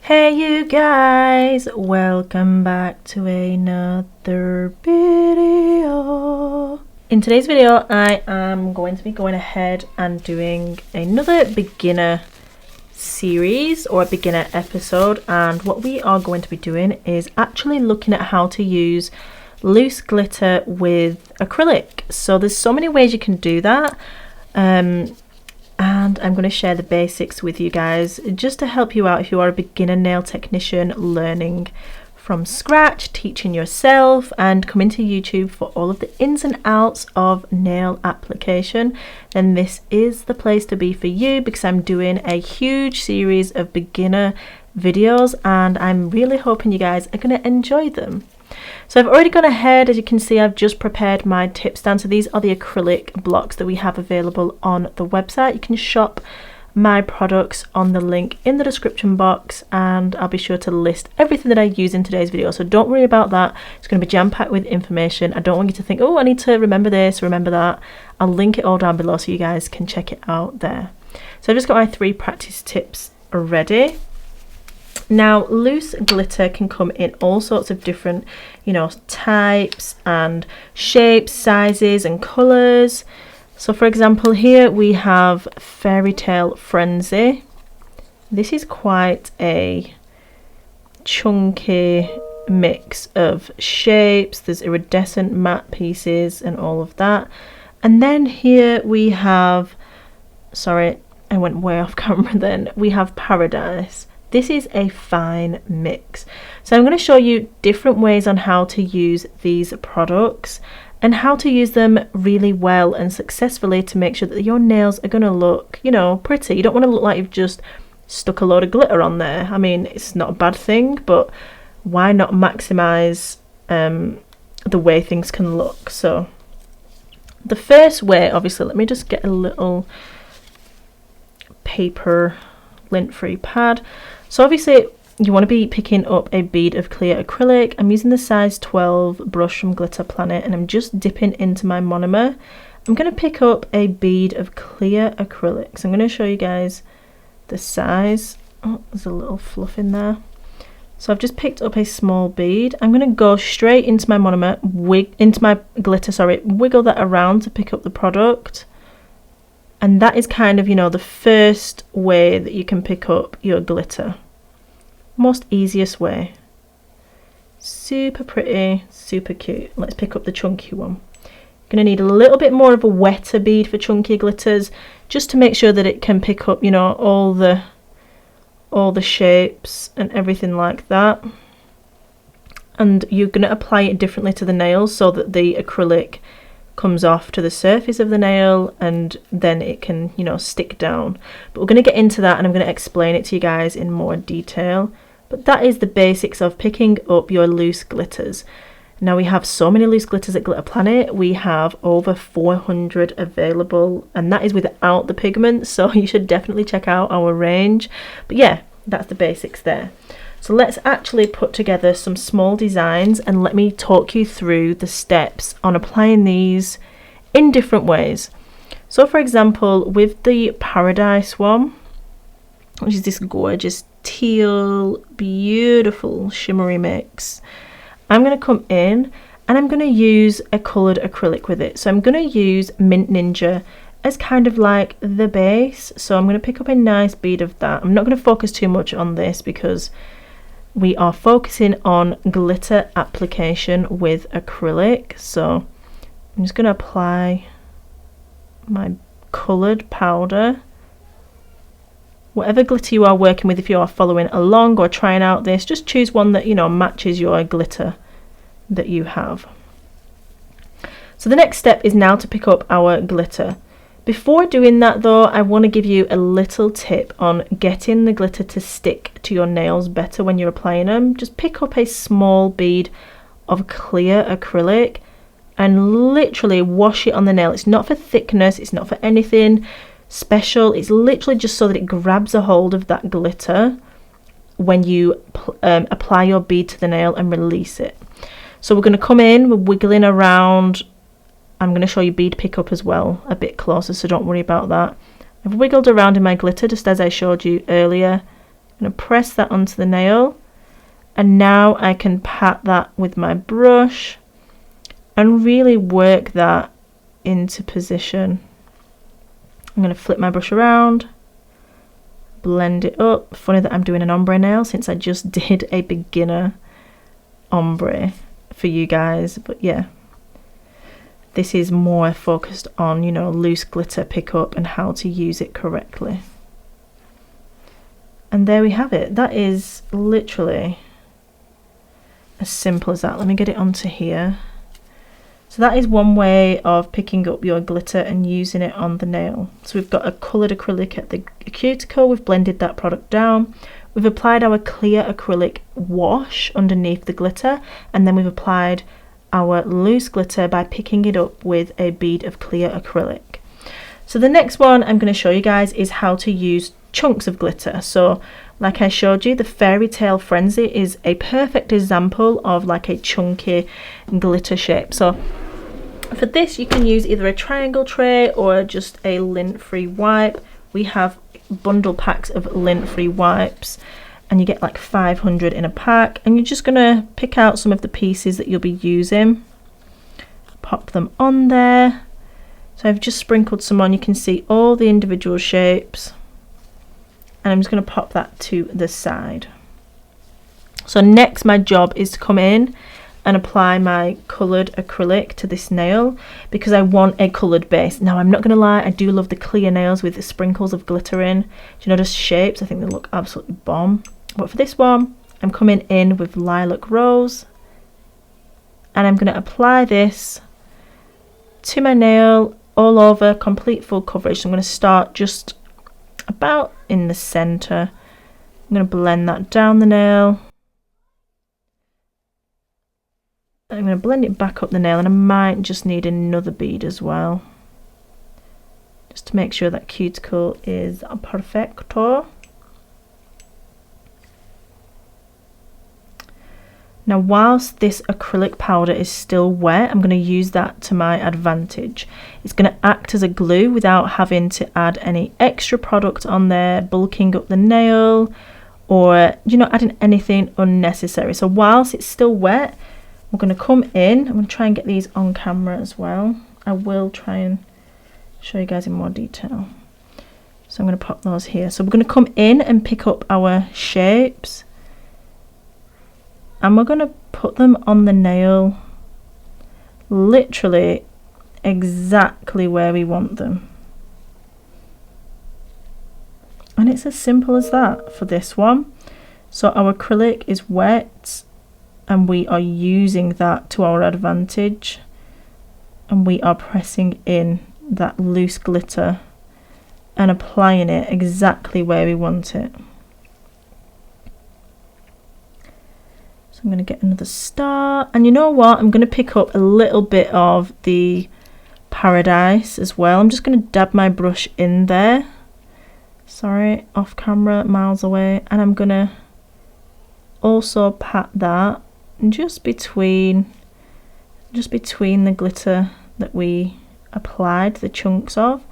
Hey you guys, welcome back to another video. In today's video I am going to be going ahead and doing another beginner series or a beginner episode, and what we are going to be doing is actually looking at how to use loose glitter with acrylic. So there's so many ways you can do that, and I'm going to share the basics with you guys just to help you out if you are a beginner nail technician learning from scratch, teaching yourself, and coming to YouTube for all of the ins and outs of nail application. Then this is the place to be for you, because I'm doing a huge series of beginner videos and I'm really hoping you guys are going to enjoy them. So I've already gone ahead, as you can see, I've just prepared my tips down. So these are the acrylic blocks that we have available on the website. You can shop my products on the link in the description box, and I'll be sure to list everything that I use in today's video. So don't worry about that. It's going to be jam-packed with information. I don't want you to think, oh, I need to remember this, remember that. I'll link it all down below so you guys can check it out there. So I've just got my 3 practice tips ready. Now, loose glitter can come in all sorts of different, types and shapes, sizes and colours. So for example, here we have Fairy Tale Frenzy. This is quite a chunky mix of shapes. There's iridescent matte pieces and all of that. And then here we have, sorry, I went way off camera then. We have Paradise. This is a fine mix. So I'm going to show you different ways on how to use these products and how to use them really well and successfully to make sure that your nails are going to look, pretty. You don't want to look like you've just stuck a load of glitter on there. I mean, it's not a bad thing, but why not maximize the way things can look? So the first way, obviously, let me just get a little paper lint-free pad. So obviously you want to be picking up a bead of clear acrylic. I'm using the size 12 brush from Glitter Planet, and I'm just dipping into my monomer. I'm going to pick up a bead of clear acrylic. So I'm going to show you guys the size. Oh, there's a little fluff in there. So I've just picked up a small bead. I'm going to go straight into my monomer, wiggle that around to pick up the product. And that is kind of, the first way that you can pick up your glitter. Most easiest way. Super pretty, super cute. Let's pick up the chunky one. You're going to need a little bit more of a wetter bead for chunky glitters, just to make sure that it can pick up, all the shapes and everything like that. And you're going to apply it differently to the nails so that the acrylic comes off to the surface of the nail and then it can stick down. But we're going to get into that and I'm going to explain it to you guys in more detail. But that is the basics of picking up your loose glitters. Now, we have so many loose glitters at Glitter Planet. We have over 400 available, and that is without the pigment, so you should definitely check out our range. But yeah, that's the basics there. So let's actually put together some small designs and let me talk you through the steps on applying these in different ways. So for example, with the Paradise one, which is this gorgeous teal, beautiful shimmery mix, I'm going to come in and I'm going to use a coloured acrylic with it. So I'm going to use Mint Ninja as kind of like the base. So I'm going to pick up a nice bead of that. I'm not going to focus too much on this because we are focusing on glitter application with acrylic. So I'm just going to apply my coloured powder. Whatever glitter you are working with, if you are following along or trying out this, just choose one that matches your glitter that you have. So the next step is now to pick up our glitter. Before doing that though, I want to give you a little tip on getting the glitter to stick to your nails better when you're applying them. Just pick up a small bead of clear acrylic and literally wash it on the nail. It's not for thickness, it's not for anything special, it's literally just so that it grabs a hold of that glitter when you apply your bead to the nail and release it. So we're going to come in, we're wiggling around. I'm going to show you bead pickup as well a bit closer, so don't worry about that. I've wiggled around in my glitter just as I showed you earlier, I'm going to press that onto the nail, and now I can pat that with my brush and really work that into position. I'm going to flip my brush around, blend it up. Funny that I'm doing an ombre nail since I just did a beginner ombre for you guys, but yeah, this is more focused on, you know, loose glitter pickup and how to use it correctly. And there we have it. That is literally as simple as that. Let me get it onto here. So that is one way of picking up your glitter and using it on the nail. So we've got a coloured acrylic at the cuticle, we've blended that product down, we've applied our clear acrylic wash underneath the glitter, and then we've applied our loose glitter by picking it up with a bead of clear acrylic. So the next one I'm going to show you guys is how to use chunks of glitter. So like I showed you, the Fairy Tale Frenzy is a perfect example of like a chunky glitter shape. So for this you can use either a triangle tray or just a lint-free wipe. We have bundle packs of lint-free wipes and you get like 500 in a pack, and you're just going to pick out some of the pieces that you'll be using, pop them on there. So I've just sprinkled some on, you can see all the individual shapes, and I'm just going to pop that to the side. So next my job is to come in and apply my coloured acrylic to this nail because I want a coloured base. Now I'm not going to lie, I do love the clear nails with the sprinkles of glitter in. Do you notice shapes? I think they look absolutely bomb. But for this one, I'm coming in with Lilac Rose, and I'm going to apply this to my nail all over, complete full coverage. So I'm going to start just about in the centre. I'm going to blend that down the nail. I'm going to blend it back up the nail, and I might just need another bead as well, just to make sure that cuticle is perfecto. Now whilst this acrylic powder is still wet, I'm going to use that to my advantage. It's going to act as a glue without having to add any extra product on there, bulking up the nail, or, you know, adding anything unnecessary. So whilst it's still wet, we're going to come in. I'm going to try and get these on camera as well. I will try and show you guys in more detail. So I'm going to pop those here. So we're going to come in and pick up our shapes, and we're going to put them on the nail literally exactly where we want them. And it's as simple as that for this one. So our acrylic is wet and we are using that to our advantage, and we are pressing in that loose glitter and applying it exactly where we want it. So I'm going to get another star, and you know what, I'm going to pick up a little bit of the Paradise as well. I'm just going to dab my brush in there, sorry, off camera, miles away, and I'm going to also pat that just between the glitter that we applied the chunks of.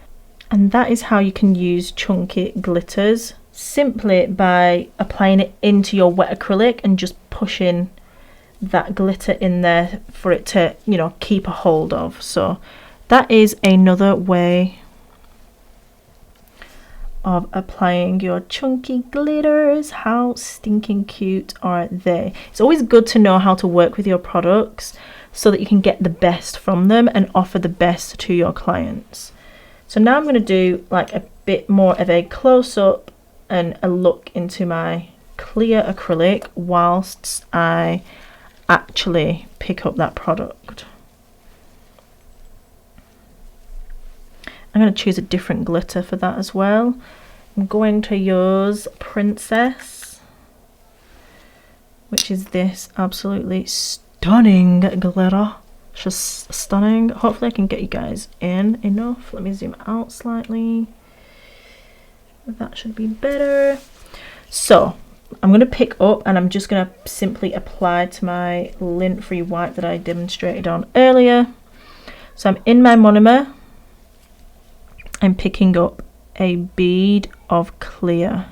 And that is how you can use chunky glitters, simply by applying it into your wet acrylic and just pushing that glitter in there for it to, you know, keep a hold of. So that is another way of applying your chunky glitters. How stinking cute are they? It's always good to know how to work with your products so that you can get the best from them and offer the best to your clients. So now I'm going to do like a bit more of a close-up and a look into my clear acrylic whilst I actually pick up that product. I'm going to choose a different glitter for that as well. I'm going to use Princess, which is this absolutely stunning glitter. It's just stunning. Hopefully I can get you guys in enough. Let me zoom out slightly. That should be better. So I'm going to pick up and I'm just going to simply apply to my lint-free wipe that I demonstrated on earlier. So I'm in my monomer. I'm picking up a bead of clear.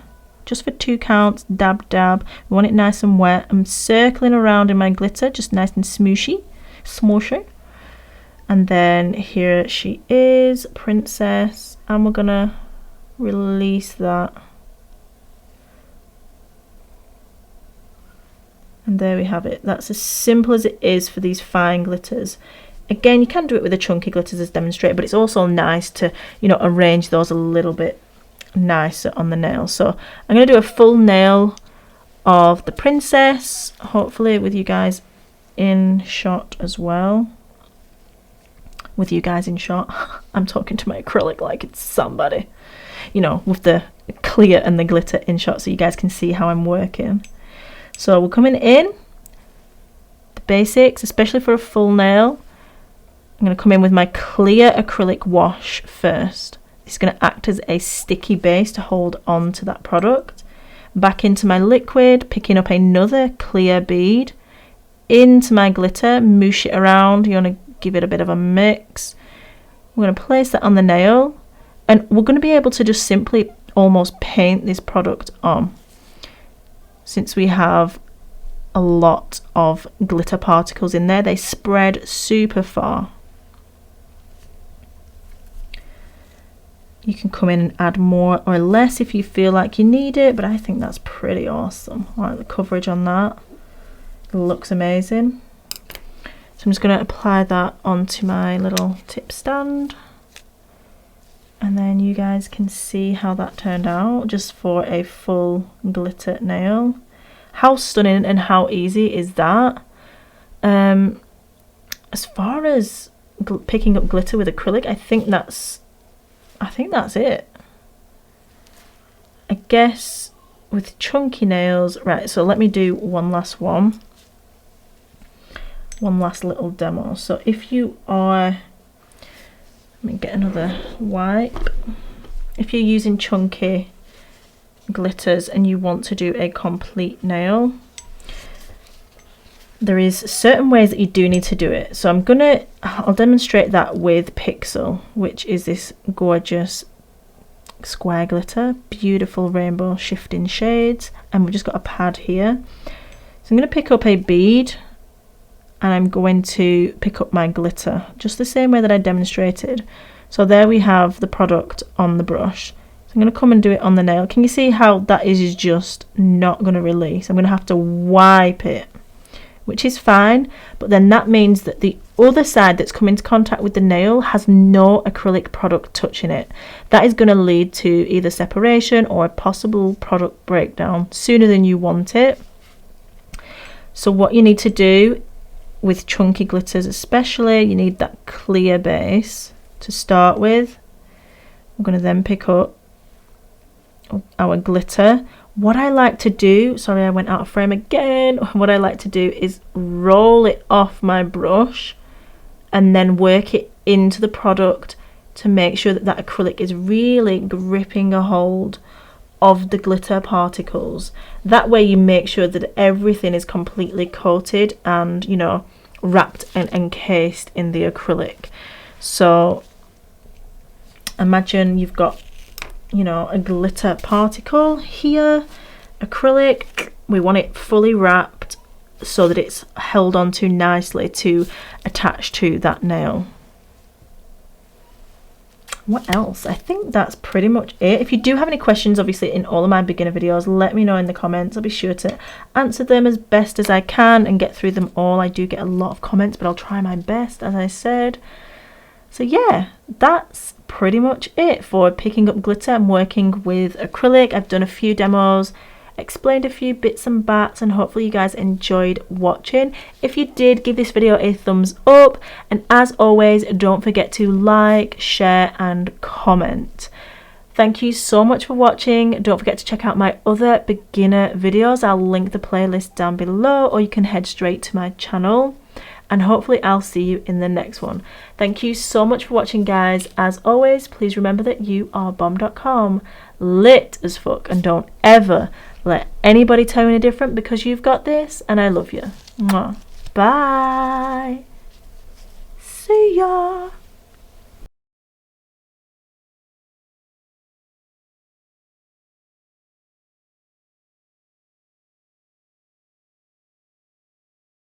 just for 2 counts. Dab dab. We want it nice and wet. I'm circling around in my glitter, just nice and smooshy. And then here she is, Princess, and we're gonna release that. And there we have it. That's as simple as it is for these fine glitters. Again, you can do it with the chunky glitters as demonstrated, but it's also nice to, you know, arrange those a little bit nicer on the nail. So I'm going to do a full nail of the Princess, hopefully with you guys in shot as well. With you guys in shot. I'm talking to my acrylic like it's somebody. You know, with the clear and the glitter in shot so you guys can see how I'm working. So we're coming in, the basics, especially for a full nail. I'm going to come in with my clear acrylic wash first. It's going to act as a sticky base to hold on to that product. Back into my liquid, picking up another clear bead. Into my glitter, moosh it around. You want to give it a bit of a mix. We're going to place that on the nail. And we're going to be able to just simply almost paint this product on. Since we have a lot of glitter particles in there, they spread super far. You can come in and add more or less if you feel like you need it, but I think that's pretty awesome. I like the coverage on that. It looks amazing. So I'm just going to apply that onto my little tip stand. And then you guys can see how that turned out just for a full glitter nail. How stunning and how easy is that? As far as picking up glitter with acrylic, I think that's it. I guess with chunky nails, right, so let me do one last one. One last little demo. So if you are, let me get another wipe. If you're using chunky glitters and you want to do a complete nail, there is certain ways that you do need to do it. So I'll demonstrate that with Pixel, which is this gorgeous square glitter, beautiful rainbow shifting shades, and we've just got a pad here. So I'm going to pick up a bead and I'm going to pick up my glitter just the same way that I demonstrated. So there we have the product on the brush. So I'm going to come and do it on the nail. Can you see how that is just not going to release? I'm going to have to wipe it, which is fine, but then that means that the other side that's come into contact with the nail has no acrylic product touching it. That is going to lead to either separation or a possible product breakdown sooner than you want it. So what you need to do with chunky glitters especially, you need that clear base to start with. We're going to then pick up our glitter. What I like to do, sorry I went out of frame again, what I like to do is roll it off my brush and then work it into the product to make sure that that acrylic is really gripping a hold of the glitter particles. That way you make sure that everything is completely coated and, you know, wrapped and encased in the acrylic. So imagine you've got, you know, a glitter particle here, acrylic, we want it fully wrapped so that it's held onto nicely to attach to that nail. What else? I think that's pretty much it. If you do have any questions, obviously in all of my beginner videos, let me know in the comments. I'll be sure to answer them as best as I can and get through them all. I do get a lot of comments, but I'll try my best, as I said. So yeah, that's pretty much it for picking up glitter and working with acrylic. I've done a few demos, explained a few bits and bats, and hopefully you guys enjoyed watching. If you did, give this video a thumbs up, and as always, don't forget to like, share and comment. Thank you so much for watching. Don't forget to check out my other beginner videos. I'll link the playlist down below, or you can head straight to my channel. And hopefully I'll see you in the next one. Thank you so much for watching, guys. As always, please remember that you are bomb.com, lit as fuck, and don't ever let anybody tell you any different, because you've got this and I love you. Mwah. Bye. See ya.